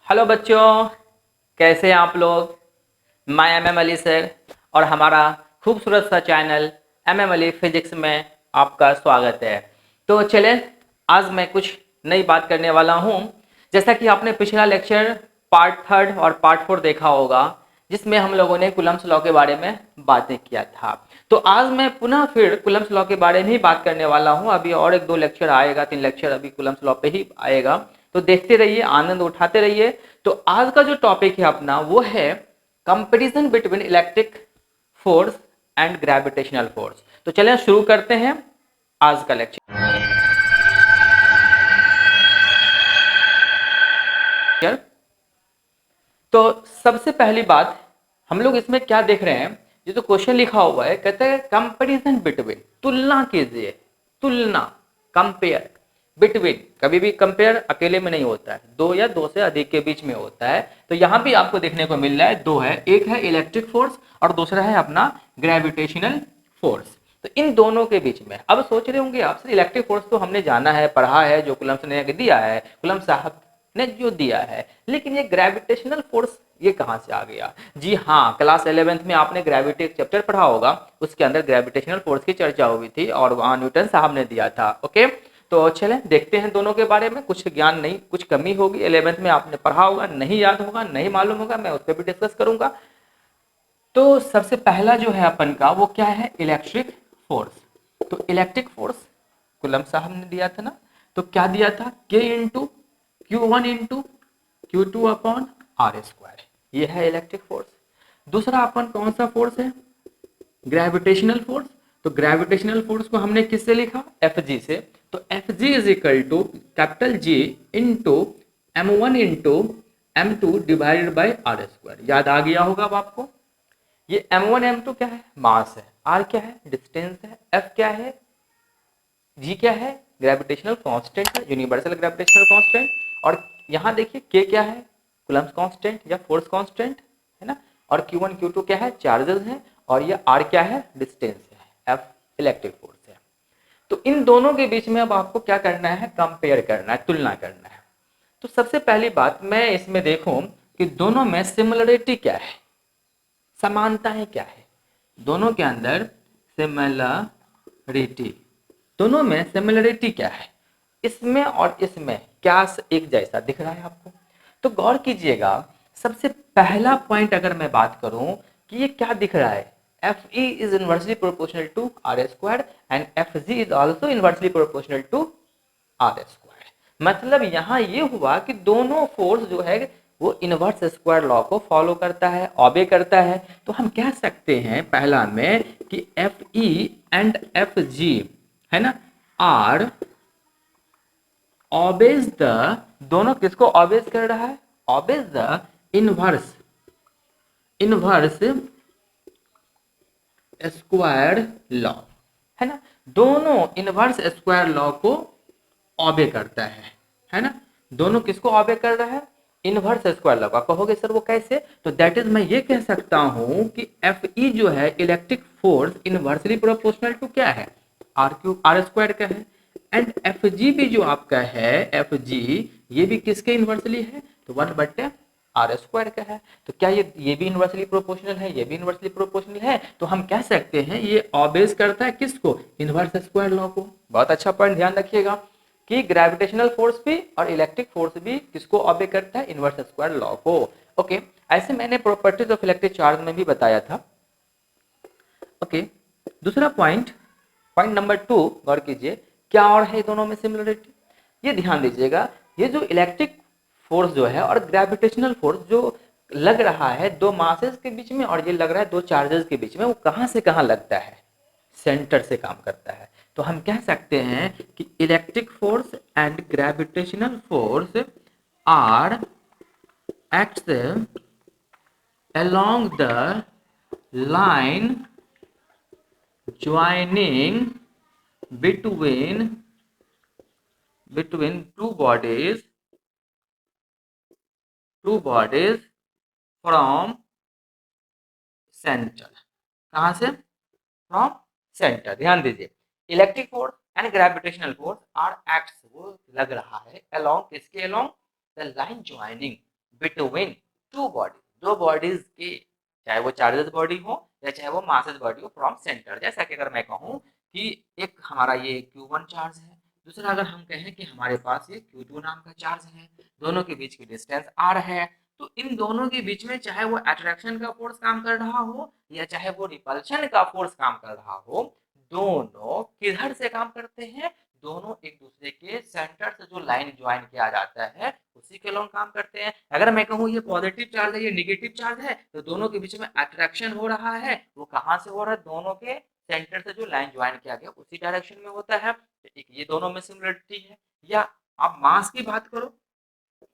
Hello बच्चों, कैसे हैं आप लोग। मैं एम अली सर और हमारा खूबसूरत सा चैनल एम अली फिजिक्स में आपका स्वागत है। तो चलें, आज मैं कुछ नई बात करने वाला हूं। जैसा कि आपने पिछला लेक्चर पार्ट 3 और पार्ट 4 देखा होगा, जिसमें हम लोगों ने कूलम्ब्स लॉ के बारे में बातें किया था। तो आज मैं पुनः फिर कूलम्ब्स लॉ के बारे में ही बात करने वाला हूं। अभी और 1-2 लेक्चर आएगा, 3 लेक्चर अभी कूलम्ब्स लॉ पे ही आएगा। तो देखते रहिए, आनंद उठाते रहिए। तो आज का जो टॉपिक है अपना वो है comparison between electric force and gravitational force. तो चलिए शुरू करते हैं आज का लेक्चर। तो सबसे पहली बात, हम लोग इसमें क्या देख रहे हैं, ये जो क्वेश्चन लिखा हुआ है कहते हैं कंपैरिजन बिटवीन, तुलना कीजिए, तुलना, कंपेयर बिटवीन। कभी भी कंपेयर अकेले में नहीं होता है, दो या दो से अधिक के बीच में होता है। तो यहां भी आपको देखने को मिल रहा है दो है, एक है इलेक्ट्रिक फोर्स और दूसरा है अपना ग्रेविटेशनल फोर्स। तो इन दोनों के बीच में अब सोच रहे होंगे आप, सर इलेक्ट्रिक फोर्स तो हमने जाना है, पढ़ा है, जो कूलम्ब्स ने दिया है, कूलम्ब साहब ने जो दिया है, लेकिन ये ग्रेविटेशनल फोर्स ये कहां से आ गया। जी हाँ, क्लास 11th में आपने ग्रेविटी एक चैप्टर पढ़ा होगा, उसके अंदर ग्रेविटेशनल फोर्स की चर्चा हुई थी और वहां न्यूटन साहब ने दिया था। ओके, तो चलें देखते हैं दोनों के बारे में। कुछ ज्ञान नहीं, कुछ कमी होगी, 11th में आपने पढ़ा होगा, नहीं याद होगा, नहीं मालूम होगा, मैं उस पर भी डिस्कस करूंगा। तो सबसे पहला जो है अपन का वो क्या है, इलेक्ट्रिक फोर्स। तो इलेक्ट्रिक फोर्स कूलम्ब साहब ने दिया था ना, तो क्या दिया था, K into Q1 into Q2 upon r square, ये है इलेक्ट्रिक फोर्स। दूसरा अपन कौन सा फोर्स है, ग्रेविटेशनल फोर्स। तो ग्रेविटेशनल फोर्स को हमने किससे लिखा, Fg से। तो Fg is equal to capital G into M1 into M2 divided by are square. याद आ गया होगा अब आपको। ये M1 M2 क्या है, मास है, R क्या है, डिस्टेंस है, F क्या है, G क्या है, ग्रेविटेशनल कांस्टेंट है, यूनिवर्सल ग्रेविटेशनल कांस्टेंट। और यहाँ देखिए K क्या है, कूलम्ब कांस्टेंट या फोर्स कांस्टेंट है ना। और Q1 Q2 क्या है, चार्जेस हैं। और ये R क्या है, डिस्टेंस है, F इलेक्ट्रिक फोर्स है। तो इन दोनों के बीच में अब आपको क्या करना है, कंपेयर करना है, तुलना करना है। तो सबसे पहली बात मैं इसमें देखूं कि दोनों में सिमिलरिटी क्या है, समानताएं क्या है। दोनों के अंदर सिमिलरिटी, दोनों में सिमिलरिटी क्या है, इसमें और इसमें क्या एक जैसा दिख रहा है आपको। तो गौर कीजिएगा, सबसे पहला पॉइंट अगर मैं बात करूं कि ये क्या दिख रहा है, Fe is inversely proportional to R squared and Fg is also inversely proportional to R squared। मतलब यहां ये हुआ कि दोनों फोर्स जो है वो इनवर्स स्क्वायर लॉ को फॉलो करता है, ऑबे करता है। तो हम कह सकते हैं पहला में कि Fe एंड Fg है ना, आर ऑबेज द, दोनों किसको ऑबेज कर रहा है, obeys the inverse, inverse square law है ना। दोनों इनवर्स स्क्वायर लॉ को ऑबे करता है ना। दोनों किसको ऑबे कर रहा है, इनवर्स स्क्वायर लॉ का। कहोगे सर वो कैसे, तो दैट इज मैं ये कह सकता हूं कि Fe जो है electric force inversely proportional to क्या है, आर स्क्वायर का है। एंड Fg भी जो आपका है, Fg ये भी किसके इनवर्सली है, तो 1/r स्क्वायर का है। तो क्या ये भी इनवर्सली प्रोपोर्शनल है, ये भी इनवर्सली प्रोपोर्शनल है। तो हम कह सकते हैं ये ऑबेज करता है किसको, इनवर्स स्क्वायर लॉ को। बहुत अच्छा पॉइंट ध्यान रखिएगा कि ग्रेविटेशनल फोर्स भी और इलेक्ट्रिक फोर्स भी किसको ऑबे करता है, इनवर्स स्क्वायर लॉ को। ओके, ऐसे मैंने प्रॉपर्टीज ऑफ इलेक्ट्रिक चार्ज में भी बताया था। ओके, दूसरा पॉइंट, पॉइंट नंबर 2 गौर कीजिए, क्या और है दोनों में सिमिलरिटी। ये ध्यान दीजिएगा, ये जो इलेक्ट्रिक फोर्स जो है और ग्रेविटेशनल फोर्स जो लग रहा है दो मासेस के बीच में और ये लग रहा है दो चार्जेस के बीच में, वो कहां से कहां लगता है, सेंटर से काम करता है। तो हम कह सकते हैं कि electric force and gravitational force are acts along the line joining between two bodies from center। कहां से, फ्रॉम सेंटर। ध्यान दीजिए, electric force and gravitational force are acts, वो लग रहा है अलोंग, किसके along, the line joining between two body, दो बॉडीज के, चाहे वो चार्जेस बॉडी हो या चाहे वो मासेस बॉडी हो फ्रॉम सेंटर। जैसा कि अगर मैं कहूँ कि एक हमारा ये Q1 चार्ज है, दूसरा अगर हम कहें कि हमारे पास ये Q2 नाम का चार्ज है, दोनों के बीच की डिस्टेंस R है, तो इन दोनों के बीच में चाहे वो अट्रैक्शन का फोर्स काम कर रहा हो या चाहे वो रिपल्शन का फोर्स काम कर रहा हो, दोनों किधर से काम करते हैं, दोनों एक दूसरे के सेंटर से जो लाइन ज्वाइन किया जाता है उसी के लोग काम करते हैं। अगर मैं कहूँ ये पॉजिटिव चार्ज है ये निगेटिव चार्ज है, तो दोनों के बीच में अट्रैक्शन हो रहा है, वो कहाँ से हो रहा है, दोनों के सेंटर से जो लाइन ज्वाइन किया गया उसी डायरेक्शन में होता है। एक ये दोनों में सिमिलरिटी है। या आप मास की बात करो,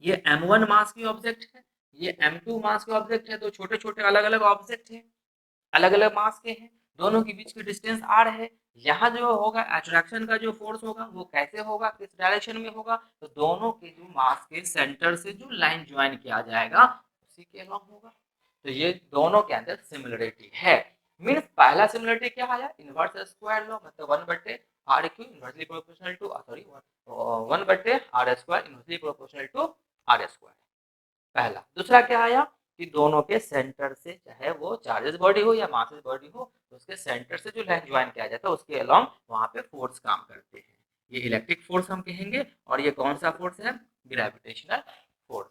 ये M1 मास की ऑब्जेक्ट है, ये M2 मास के ऑब्जेक्ट है, तो छोटे छोटे अलग अलग ऑब्जेक्ट है, अलग अलग मास के हैं, दोनों के बीच की डिस्टेंस r है। यहाँ जो होगा अट्रैक्शन का जो फोर्स होगा वो कैसे होगा, किस डायरेक्शन में होगा, तो दोनों के जो मास के सेंटर से जो लाइन ज्वाइन किया जाएगा उसी के अलॉन्ग होगा। तो ये दोनों के अंदर सिमिलरिटी है। मीन्स पहला सिमिलरिटी क्या आया, इनवर्स स्क्वायर लॉ, मतलब 1/r³ inversely proportional to sorry 1/r² inversely proportional to r², पहला। दूसरा क्या आया कि दोनों के सेंटर से, चाहे वो चार्जेस बॉडी हो या मासेस बॉडी हो, तो उसके सेंटर से जो लाइन ज्वाइन किया जाता है उसके अलोंग वहां पे फोर्स काम करते हैं। ये इलेक्ट्रिक फोर्स हम कहेंगे, और ये कौन सा फोर्स है, ग्रेविटेशनल फोर्स।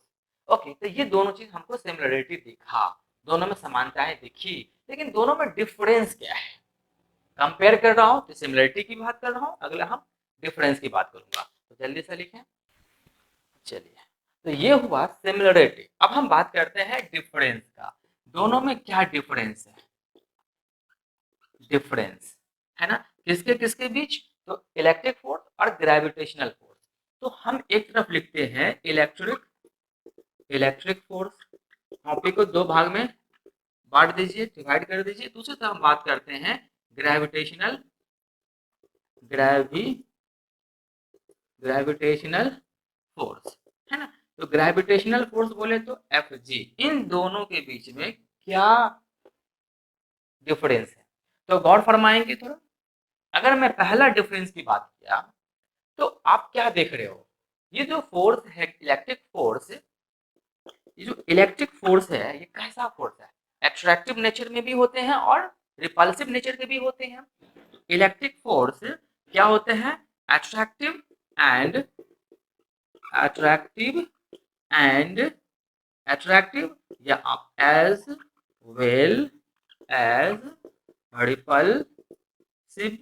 ओके, तो ये दोनों चीज हमको सिमिलरिटी दिखा, दोनों में समानताएं दिखी, लेकिन दोनों में डिफरेंस क्या है। कंपेयर कर रहा हूँ तो सिमिलरिटी की बात कर रहा हूँ, अगला हम डिफरेंस की बात करूंगा, तो जल्दी से लिखें। चलिए, तो ये हुआ सिमिलरिटी। अब हम बात करते हैं डिफरेंस का, दोनों में क्या डिफरेंस है, डिफरेंस है ना, किसके किसके बीच, तो इलेक्ट्रिक फोर्स और ग्रेविटेशनल फोर्स। तो हम एक तरफ लिखते हैं इलेक्ट्रिक फोर्स, टॉपिक को दो भाग में बांट दीजिए, डिवाइड कर दीजिए। दूसरी तरफ हम बात करते हैं ग्रेविटेशनल ग्रेविटेशनल फोर्स, है ना। तो ग्रेविटेशनल फोर्स बोले तो Fg, इन दोनों के बीच में क्या डिफरेंस है, तो गौर फरमाएंगे थोड़ा। अगर मैं पहला डिफरेंस की बात किया तो आप क्या देख रहे हो, ये जो फोर्स है इलेक्ट्रिक फोर्स, ये जो इलेक्ट्रिक फोर्स है ये कैसा फोर्स है, एट्रैक्टिव नेचर में भी होते हैं और रिपल्सिव नेचर के भी होते हैं। इलेक्ट्रिक फोर्स क्या होते हैं, एट्रैक्टिव एंड अट्रैक्टिव या आप as well as repulsive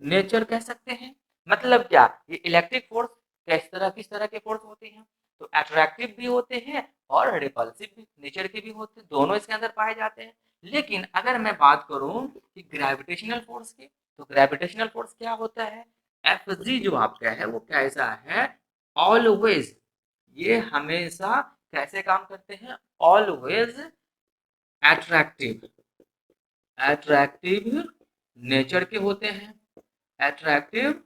nature कह सकते हैं। मतलब क्या, ये इलेक्ट्रिक फोर्स किस तरह के फोर्स होते हैं, तो अट्रैक्टिव भी होते हैं और रिपल्सिव भी नेचर के भी होते हैं, दोनों इसके अंदर पाए जाते हैं। लेकिन अगर मैं बात करूं कि ग्रेविटेशनल फोर्स की, तो ग्रेविटेशनल फोर्स क्या होता है, Fg जो आपका है वो कैसा है, ऑलवेज, ये हमेशा कैसे काम करते हैं, ऑलवेज अट्रैक्टिव नेचर के होते हैं, अट्रैक्टिव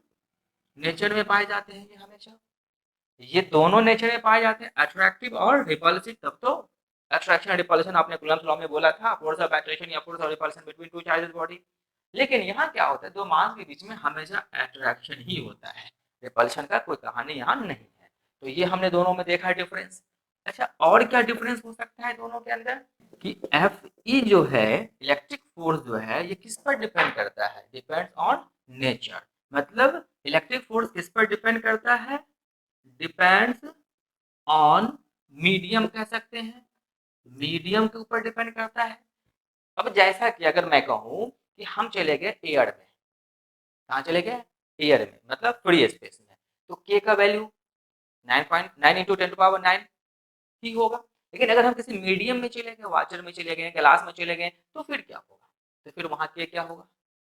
नेचर में पाए जाते हैं ये हमेशा। ये दोनों नेचर में पाए जाते हैं, अट्रैक्टिव और रिपल्सिव। तब तो अट्रैक्शन रिपल्शन आपने कूलम्ब्स लॉ में बोला था, फोर्स ऑफ अट्रैक्शन या force of repulsion between two charges body. लेकिन यहाँ क्या होता है, दो मास के बीच में हमेशा अट्रैक्शन ही होता है, रिपल्शन का कोई कहानी यहाँ नहीं है। तो ये हमने दोनों में देखा है डिफरेंस। अच्छा, और क्या डिफरेंस हो सकता है दोनों के अंदर, कि एफ ई जो है इलेक्ट्रिक फोर्स जो है ये किस पर डिपेंड करता है, डिपेंड्स ऑन नेचर। मतलब इलेक्ट्रिक फोर्स किस पर डिपेंड करता है, डिपेंड्स ऑन मीडियम कह सकते हैं, मीडियम के ऊपर डिपेंड करता है। अब जैसा कि अगर मैं कहूं कि हम चले गए एयर में, कहाँ चले गए, एयर में, मतलब फ्री स्पेस में, तो के का वैल्यू 9.9 इंटू 10⁹ ही होगा। लेकिन अगर हम किसी मीडियम में चले गए, वाचर में चले गए, ग्लास में चले गए, तो फिर क्या होगा, तो फिर वहां के क्या होगा,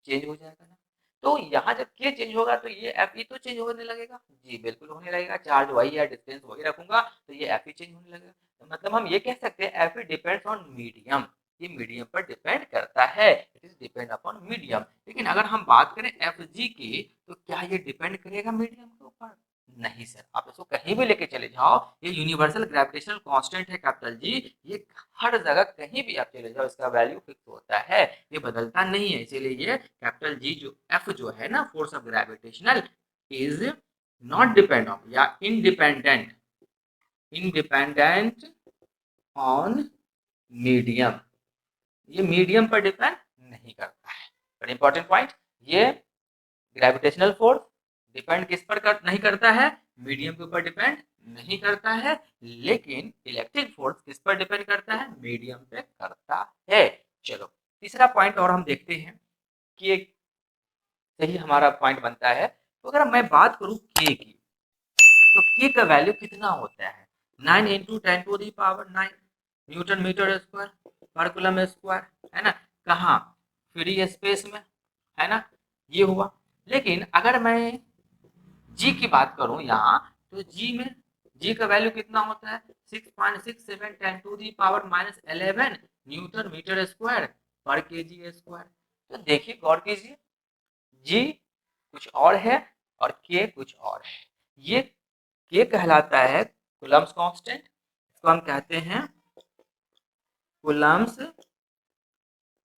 चेंज हो जाएगा ना। तो यहाँ जब के चेंज होगा तो ये एफ ई तो चेंज होने लगेगा, जी बिल्कुल होने लगेगा, चार्ज वही है, डिस्टेंस वही रखूंगा तो ये एफ ई चेंज होने लगेगा। तो मतलब हम ये कह सकते हैं F E depends on medium, ये मीडियम पर डिपेंड करता है, it is depend upon medium. लेकिन अगर हम बात करें एफ जी की, तो क्या ये डिपेंड करेगा मीडियम के ऊपर, नहीं सर। आप इसको कहीं भी लेके चले जाओ, ये यूनिवर्सल ग्रेविटेशनल कांस्टेंट है कैपिटल जी, ये हर जगह कहीं भी आप चले जाओ इसका वैल्यू फिक्स होता है, ये बदलता नहीं है। इसीलिए ये कैपिटल जी जो एफ जो है ना, force of gravitational, is not depend on या इंडिपेंडेंट ऑन मीडियम, ये मीडियम पर डिपेंड नहीं करता है। बड़ा इंपॉर्टेंट पॉइंट, ये ग्रेविटेशनल फोर्स डिपेंड किस पर नहीं करता है, मीडियम के ऊपर डिपेंड नहीं करता है, लेकिन इलेक्ट्रिक फोर्स किस पर डिपेंड करता है, मीडियम पे करता है। चलो तीसरा पॉइंट और हम देखते हैं कि एक सही हमारा पॉइंट बनता है। तो अगर मैं बात करूं के की, तो के का वैल्यू कितना होता है, 9 इंटू 10⁹9 न्यूटन मीटर स्क्वायर पर कूलम स्क्वायर, है ना। कहाँ, फ्री स्पेस में, है ना, ये हुआ। लेकिन अगर मैं जी की बात करूं यहाँ, तो जी का वैल्यू कितना होता है, 6.67 10⁻11 न्यूटन मीटर स्क्वायर पर केजी स्क्वायर। तो देखिए गौर कीजिए, जी कुछ और है और के कुछ और है। ये के कहलाता है कूलम्स कांस्टेंट, इसको हम कहते हैं कूलम्स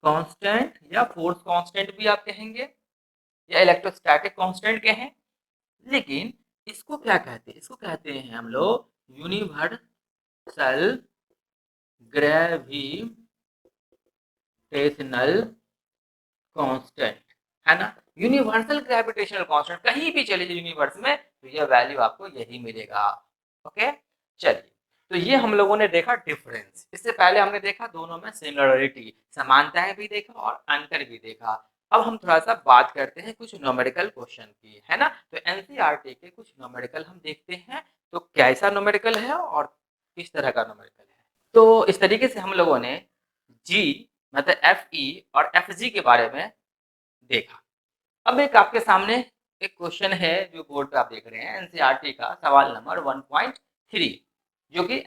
कांस्टेंट या फोर्स कांस्टेंट भी आप कहेंगे, या इलेक्ट्रोस्टैटिक कांस्टेंट कहें। लेकिन इसको क्या कहते हैं, इसको कहते हैं हम लोग यूनिवर्सल ग्रेविटेशनल कांस्टेंट, है ना। यूनिवर्सल ग्रेविटेशनल कांस्टेंट, कहीं भी चले जाइए यूनिवर्स में तो यह वैल्यू आपको यही मिलेगा। ओके, चलिए, तो ये हम लोगों ने देखा डिफरेंस। इससे पहले हमने देखा दोनों में सिमिलरिटी, समानताएं भी देखा और अंतर भी देखा। अब हम थोड़ा सा बात करते हैं कुछ न्यूमेरिकल क्वेश्चन की, है ना। तो एनसीईआरटी के कुछ न्यूमेरिकल हम देखते हैं, तो कैसा न्यूमेरिकल है और किस तरह का न्यूमेरिकल है। तो इस तरीके से हम लोगों ने जी मतलब एफ ई और एफ जी के बारे में देखा। अब एक आपके सामने एक क्वेश्चन है जो बोर्ड पे आप देख रहे हैं, एनसीईआरटी का सवाल नंबर 1.3, जो कि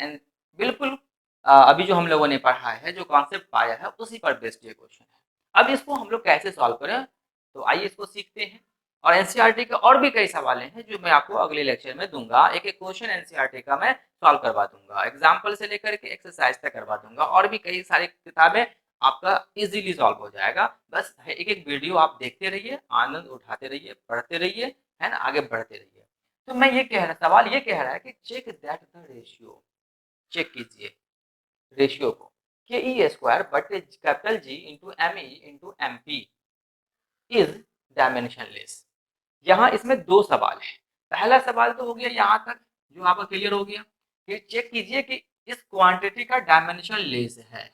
बिल्कुल अभी जो हम लोगों ने पढ़ा है, जो कॉन्सेप्ट पाया है, उसी पर बेस्ड ये क्वेश्चन है। अब इसको हम लोग कैसे सॉल्व करें, तो आइए इसको सीखते हैं। और एनसीईआरटी के और भी कई सवाल हैं जो मैं आपको अगले लेक्चर में दूंगा। एक एक क्वेश्चन एनसीईआरटी का मैं सॉल्व करवा दूंगा, एग्जाम्पल से लेकर के एक्सरसाइज तक करवा दूंगा, और भी कई सारी किताबें आपका इजीली सॉल्व हो जाएगा। बस एक एक वीडियो आप देखते रहिए, आनंद उठाते रहिए, पढ़ते रहिए, है ना, आगे बढ़ते रहिए। तो मैं ये कह रहा, सवाल ये कह रहा है कि check that the ratio, check कीजिए रेशियो को, के ई स्क्वायर बटे capital G into M E into M P is dimensionless. यहाँ इसमें दो सवाल है। पहला सवाल तो हो गया यहाँ तक, जो आपका क्लियर हो गया कि चेक कीजिए कि इस क्वांटिटी का डायमेंशन लेस है,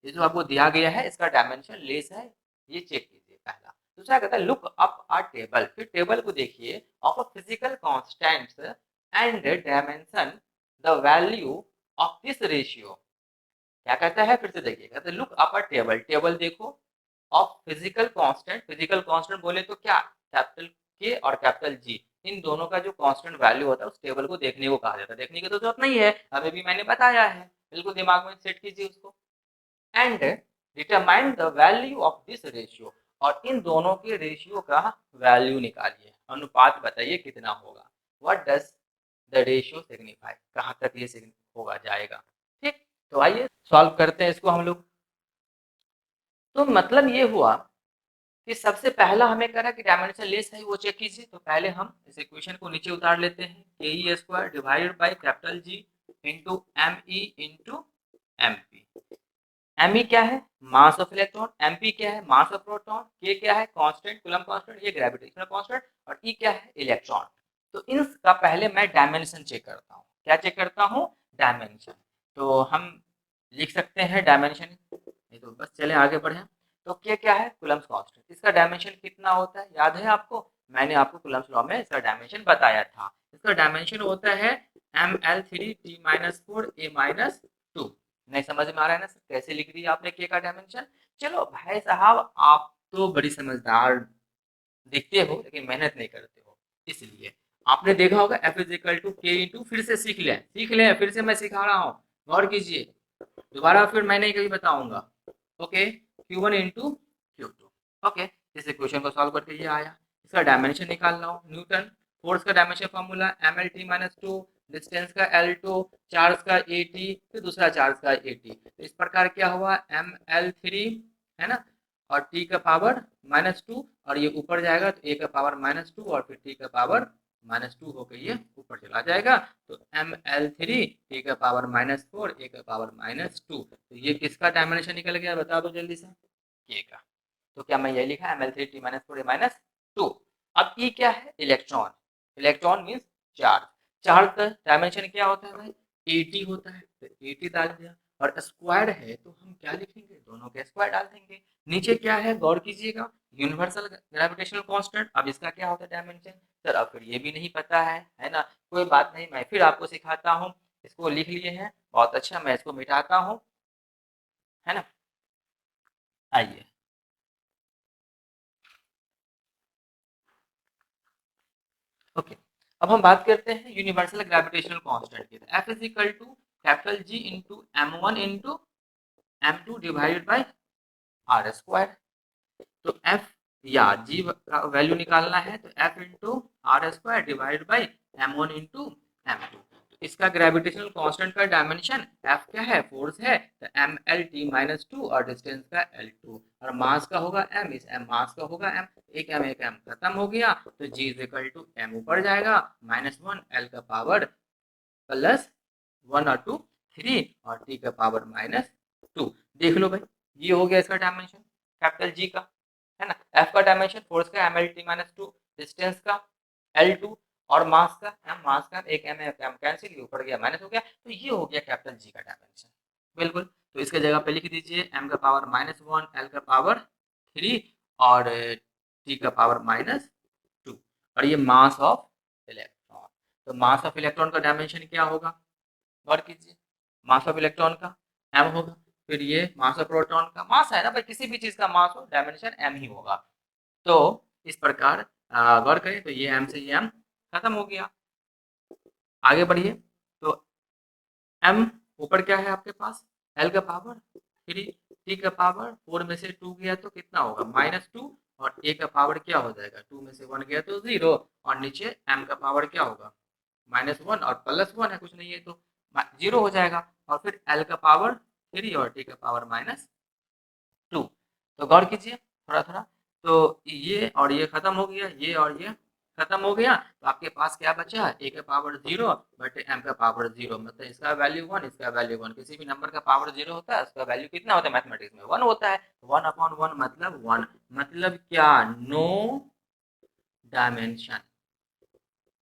ये जो आपको दिया गया है इसका डायमेंशन लेस है, ये चेक कीजिए पहला। दूसरा कहता है लुक अप अ टेबल, फिर टेबल को देखिए of a physical constants and dimension the value of this ratio. क्या कहता है, फिर से देखिए, कहता है look up a table, table देखो of physical constant, physical constant बोले तो क्या, कैपिटल के और कैपिटल जी, इन दोनों का जो कांस्टेंट वैल्यू होता है उस टेबल को देखने को कहा जाता है। देखने की तो जरूरत नहीं है, अभी भी मैंने बताया है, बिल्कुल दिमाग में सेट कीजिए उसको। And determine the value of this ratio, और इन दोनों के रेशियो का वैल्यू निकालिए, अनुपात बताइए कितना होगा। What does the ratio signify, कहाँ तक ये होगा जाएगा। ठीक, तो आइए सॉल्व करते हैं इसको हम लोग। तो मतलब ये हुआ कि सबसे पहला हमें करा कि डायमेंशन लेस है वो चेक कीजिए। तो पहले हम इस इक्वेशन को नीचे उतार लेते हैं, K E square divided by capital G into M E into M P. M E क्या है, mass of electron, M P क्या है, मास ऑफ प्रोटॉन, के क्या है, कांस्टेंट कूलम कांस्टेंट, ये ग्रेविटेशनल कांस्टेंट, और ई क्या है, इलेक्ट्रॉन। तो इनका पहले मैं डायमेंशन चेक करता हूँ। क्या चेक करता हूँ, डायमेंशन। तो हम लिख सकते हैं डायमेंशन, नहीं तो बस चले आगे बढ़े। तो के क्या है, कूलम्स कांस्टेंट, इसका डायमेंशन कितना होता है, याद है आपको, मैंने आपको कूलम्स लॉ में इसका डायमेंशन बताया था। इसका डायमेंशन होता है ml3t-4a-2। नहीं समझ में आ रहा है ना सर, कैसे लिख दिया आपने के का डायमेंशन। चलो भाई साहब, आप तो बड़ी समझदार दिखते हो लेकिन मेहनत नहीं करते हो, इसलिए आपने देखा होगा एफ इज इक्वल टू के इंटू, फिर से सीख लें, फिर से मैं सिखा रहा हूँ, गौर कीजिए, दोबारा फिर मैं नहीं कभी बताऊंगा। Okay, Q1 into Q2। Okay, इस इक्वेशन को सॉल्व करके ये आया, इसका डायमेंशन निकाल रहा हूँ, न्यूटन, फोर्स का डायमेंशन फॉर्मूला mlt-2, डिस्टेंस का L2, चार्ज का at, फिर दूसरा चार्ज का at। तो इस प्रकार क्या हुआ, ml3, है ना, और t का पावर -2, और ये ऊपर जाएगा तो a का पावर -2 और फिर t का पावर -2 होकर ये ऊपर चला जाएगा। तो ml3 टी का पावर -4 ए का पावर -2, तो ये किसका डायमेंशन निकल गया बता दो जल्दी से, के का। तो क्या मैं ये लिखा ml3 t -4 a -2। अब ई क्या है, electron. Electron means charge. Charge का डायमेंशन क्या होता है भाई, 80 होता है, तो 80 डाल दिया। और स्क्वायर है तो हम क्या लिखेंगे, दोनों के स्क्वायर डाल देंगे। नीचे क्या है गौर कीजिएगा, यूनिवर्सल ग्रेविटेशनल कांस्टेंट। अब इसका क्या होता है डायमेंशन, सर अब फिर ये भी नहीं पता है ना, कोई बात नहीं, मैं फिर आपको सिखाता हूँ। इसको लिख लिए हैं, बहुत अच्छा, मैं इसको मिटाता हूँ, है ना। आइए, ओके। अब हम बात करते हैं यूनिवर्सल ग्रेविटेशनल कांस्टेंट की। F is equal to capital G into m1 into m2 divided by are square. तो एफ या जी का वैल्यू निकालना है, तो F into r square divide by m1 into m2। तो इसका ग्रेविटेशनल कांस्टेंट का डायमेंशन एफ क्या है, फोर्स है, तो M L T minus two, और डिस्टेंस का एल टू, और मास का होगा एम, इस एम मास का होगा एम। एक एम खत्म हो गया, तो जी इज इक्वल टू एम ऊपर जाएगा, -1 एल का पावर +1 और 2 3, और टी का पावर -2। देख लो भाई, ये हो गया इसका डायमेंशन कैपिटल जी का, है ना। एफ का डायमेंशन फोर्स का एम एल टी -2, डिस्टेंस का L2, और मास का एम, मास का एक एम कैंसिल, ऊपर गया माइनस हो गया, तो ये हो गया कैपिटल जी का डायमेंशन। बिल्कुल, तो इसके जगह पे लिख दीजिए m का पावर -1 l का पावर 3 और t का पावर -2, और ये मास ऑफ इलेक्ट्रॉन। तो मास ऑफ इलेक्ट्रॉन का डायमेंशन क्या होगा, गौर कीजिए, मास ऑफ इलेक्ट्रॉन का m होगा, फिर ये मास ऑफ प्रोटॉन का, मास है ना भाई, किसी भी चीज का मास हो डायमेंशन m ही होगा। तो इस प्रकार गौर करें, तो ये m से ये m खत्म हो गया। आगे बढ़िए, तो m ऊपर क्या है आपके पास, l का पावर 3, t का पावर 4 में से 2 गया तो कितना होगा -2, और a का पावर क्या हो जाएगा, 2 में से 1 गया तो 0, और नीचे m का पावर क्या होगा -1 और +1 है, कुछ नहीं है तो 0 हो जाएगा, और फिर l का पावर 3 और t का पावर -2। तो गौर कीजिए थोड़ा थोड़ा, तो ये और ये खत्म हो गया, ये और ये खत्म हो गया, तो आपके पास क्या बचा, ए का पावर 0 बटे एम का पावर 0, मतलब इसका वैल्यू 1, इसका वैल्यू 1। किसी भी नंबर का पावर 0 होता है, उसका वैल्यू कितना होता है मैथमेटिक्स में, 1 होता है। 1/1 मतलब 1, मतलब क्या, नो डायमेंशन।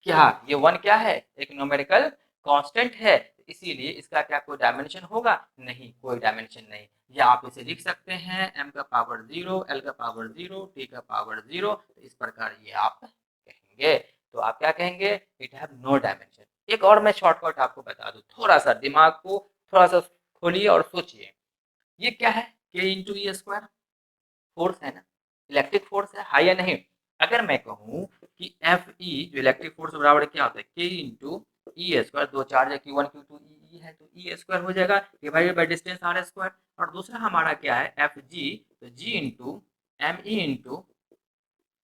क्या ये 1 क्या है, एक न्यूमेरिकल कांस्टेंट है, इसीलिए इसका क्या कोई डायमेंशन होगा, नहीं, कोई डायमेंशन नहीं। या आप इसे लिख सकते हैं m का पावर 0, l का पावर 0, t का पावर 0, तो इस प्रकार ये आप कहेंगे। तो आप क्या कहेंगे, इट हैव नो डायमेंशन। एक और मैं शॉर्टकट आपको बता दूं, थोड़ा सा दिमाग को थोड़ा सा खोलिए और सोचिए, ये क्या है, k into E square, force है ना, इलेक्ट्रिक फोर्स है, हाँ या नहीं। अगर मैं कहूँ कि एफ ई जो इलेक्ट्रिक फोर्स बराबर क्या होता है, के इंटू ई स्क्वायर, दो चार्ज है Q1 Q2 ई है, तो ई स्क्वायर हो जाएगा divided by distance R square. और दूसरा हमारा क्या है एफ जी, तो G into M E into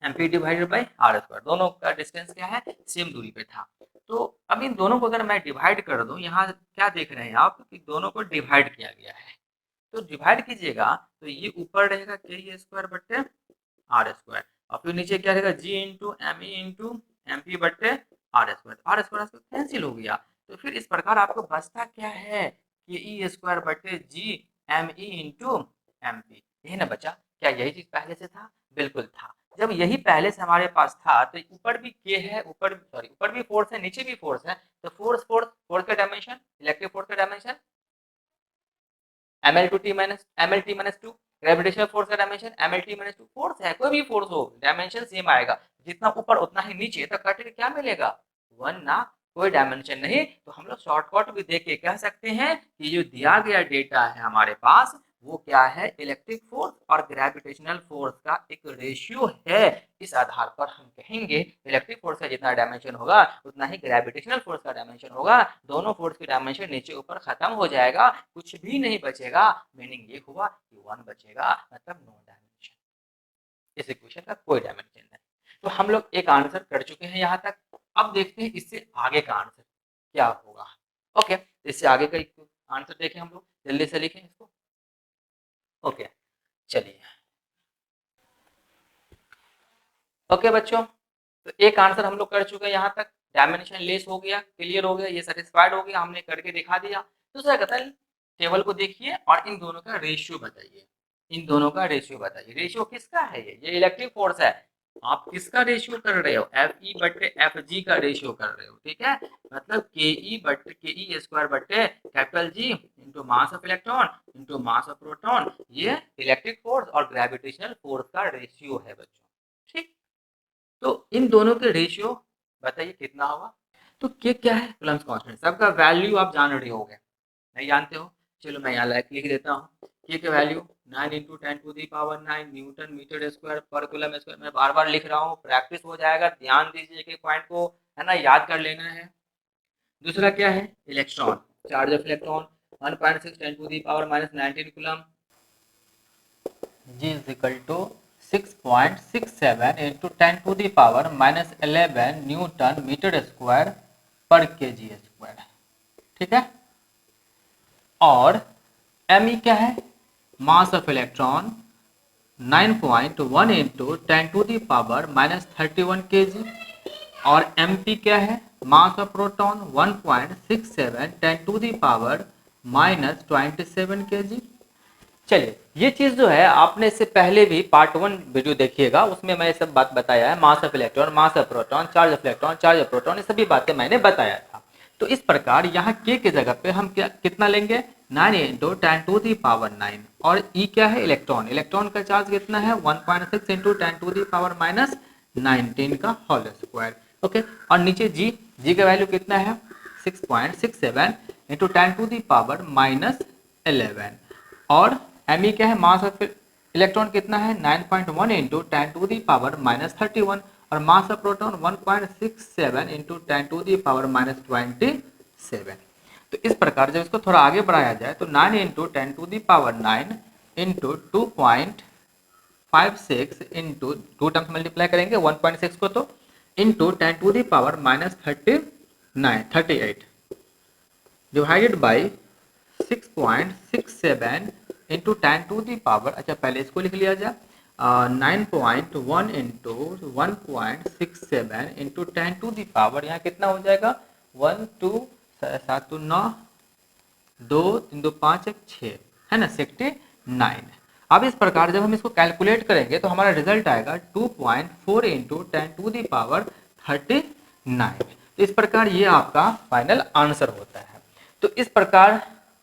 M P divided by are square, दोनों का डिस्टेंस क्या है, सेम दूरी पे था। तो अब इन दोनों को अगर मैं डिवाइड कर दूं, यहाँ क्या देख रहे हैं आप कि दोनों को डिवाइड किया गया है, तो डिवाइड कीजिएगा, तो ये ऊपर रहेगा के स्क्वायर बट्टे आर स्क्वायर, और फिर नीचे क्या रहेगा G into M E into M P बट्टे आर स्क्वायर कैंसिल हो गया। तो फिर इस प्रकार आपको बचता क्या है, कि ई स्क्वायर बट्टे G M E into M P, यही ना बचा। क्या यही चीज पहले से था, बिल्कुल था। जब यही पहले से हमारे पास था, तो ऊपर भी के है, ऊपर सॉरी ऊपर भी फोर्स है, नीचे भी फोर्स है, तो फोर्स का डायमेंशन, इलेक्ट्रिक फोर्स का डायमेंशन ml2 ग्रेविटेशनल फोर्स का डायमेंशन mlt-2, फोर्स है, कोई भी फोर्स हो डायमेंशन सेम आएगा, जितना ऊपर उतना ही नीचे, तो कट के क्या मिलेगा, 1 ना, कोई डायमेंशन नहीं। तो हम लोग शॉर्टकट भी देख के कह सकते हैं कि जो दिया गया डेटा है हमारे पास, वो क्या है, इलेक्ट्रिक फोर्स और ग्रेविटेशनल फोर्स का एक रेशियो है। इस आधार पर हम कहेंगे इलेक्ट्रिक फोर्स का जितना डायमेंशन होगा, उतना ही ग्रेविटेशनल फोर्स का डायमेंशन होगा। दोनों फोर्स की डायमेंशन नीचे ऊपर खत्म हो जाएगा, कुछ भी नहीं बचेगा। मीनिंग ये हुआ कि 1 बचेगा, मतलब नो डायमेंशन, इस इक्वेशन का कोई डायमेंशन नहीं। तो हम लोग एक आंसर कर चुके हैं यहाँ तक। अब देखते हैं इससे आगे का आंसर क्या होगा। ओके, इससे आगे का आंसर देखें हम लोग, जल्दी से लिखें इसको। ओके, चलिए। ओके बच्चों, तो एक आंसर हम लोग कर चुके हैं यहाँ तक, डायमेंशन लेस हो गया, क्लियर हो गया, ये सेटिस्फाइड हो गया, हमने करके दिखा दिया। दूसरा कहता है टेबल को देखिए और इन दोनों का रेशियो बताइए, इन दोनों का रेशियो बताइए। रेशियो किसका है? ये इलेक्ट्रिक फोर्स है, आप किसका रेशियो कर रहे हो? एफ ई बटे एफ जी का रेशियो कर रहे हो, ठीक है। मतलब के ई बटे के ई स्क्वायर बटे capital G into mass of electron into mass of proton, ये इलेक्ट्रिक फोर्स और ग्रेविटेशनल फोर्स का रेशियो है बच्चों, ठीक। तो इन दोनों के रेशियो बताइए कितना होगा। तो के क्या है? कूलम्ब कांस्टेंट, सबका वैल्यू आप जान रहे होगे, नहीं जानते हो? चलो मैं यहाँ लिख देता हूँ, के की value 9 into 10⁹ newton metre square पर कूलम्ब स्क्वायर। मैं बार बार लिख रहा हूँ, प्रैक्टिस हो जाएगा, ध्यान दीजिए एक पॉइंट को, है ना, याद कर लेना है। दूसरा क्या है? Electron, charge of electron 1.6 10⁻⁻19 coulomb, G is equal to 6.67 into 10⁻11 newton metre square पर kg स्क्वायर, ठीक है। और me क्या है? Mass of electron 9.1 into 10⁻31 kg। और mp क्या है? Mass of proton 1.67 10⁻27 kg। चलिए, ये चीज जो है आपने इससे पहले भी पार्ट 1 वीडियो देखिएगा, उसमें मैं ये सब बात बताया है, mass of electron, mass of proton, charge of electron, charge of proton, ये सभी बातें मैंने बताया था। तो इस प्रकार यहाँ के की जगह पे हम क्या कितना लेंगे? 9 इंटू 10⁻9। और ई क्या है? इलेक्ट्रॉन, इलेक्ट्रॉन का चार्ज कितना है? 1.6 इंटू 10⁻19 का होल स्क्वायर, ओके। और नीचे जी, जी का वैल्यू कितना है? 6.67 इंटू 10⁻11। और me क्या है? मास ऑफ इलेक्ट्रॉन कितना है? 9.1 इंटू 10⁻31। और मास ऑफ प्रोटॉन 1.67 इंटू 10⁻27। तो इस प्रकार जब इसको थोड़ा आगे बढ़ाया जाए तो 9 into 10⁻9 into 2.56 into 2 terms multiply करेंगे 1.6 को, तो इंटू 10⁻38 डिवाइडेड बाई 6.67 इंटू 10⁻, अच्छा पहले इसको लिख लिया जाए, 9.1 इंटू 1.67 इंटू 10⁻, यहाँ कितना हो जाएगा? 1 2 7 2 9 2 3 2 5 1 6, है ना, 69। अब इस प्रकार जब हम इसको कैलकुलेट करेंगे तो हमारा रिजल्ट आएगा 2.4 इंटू 10⁻39। तो इस प्रकार ये आपका फाइनल आंसर होता है। तो इस प्रकार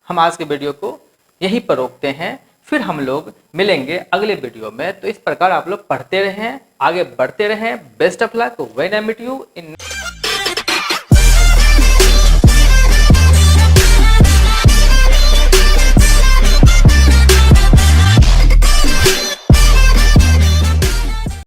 हम आज के वीडियो को यहीं पर रोकते हैं, फिर हम लोग मिलेंगे अगले वीडियो में। तो इस प्रकार आप लोग पढ़ते रहें, आगे बढ़ते रहें। Best of luck, when I meet you in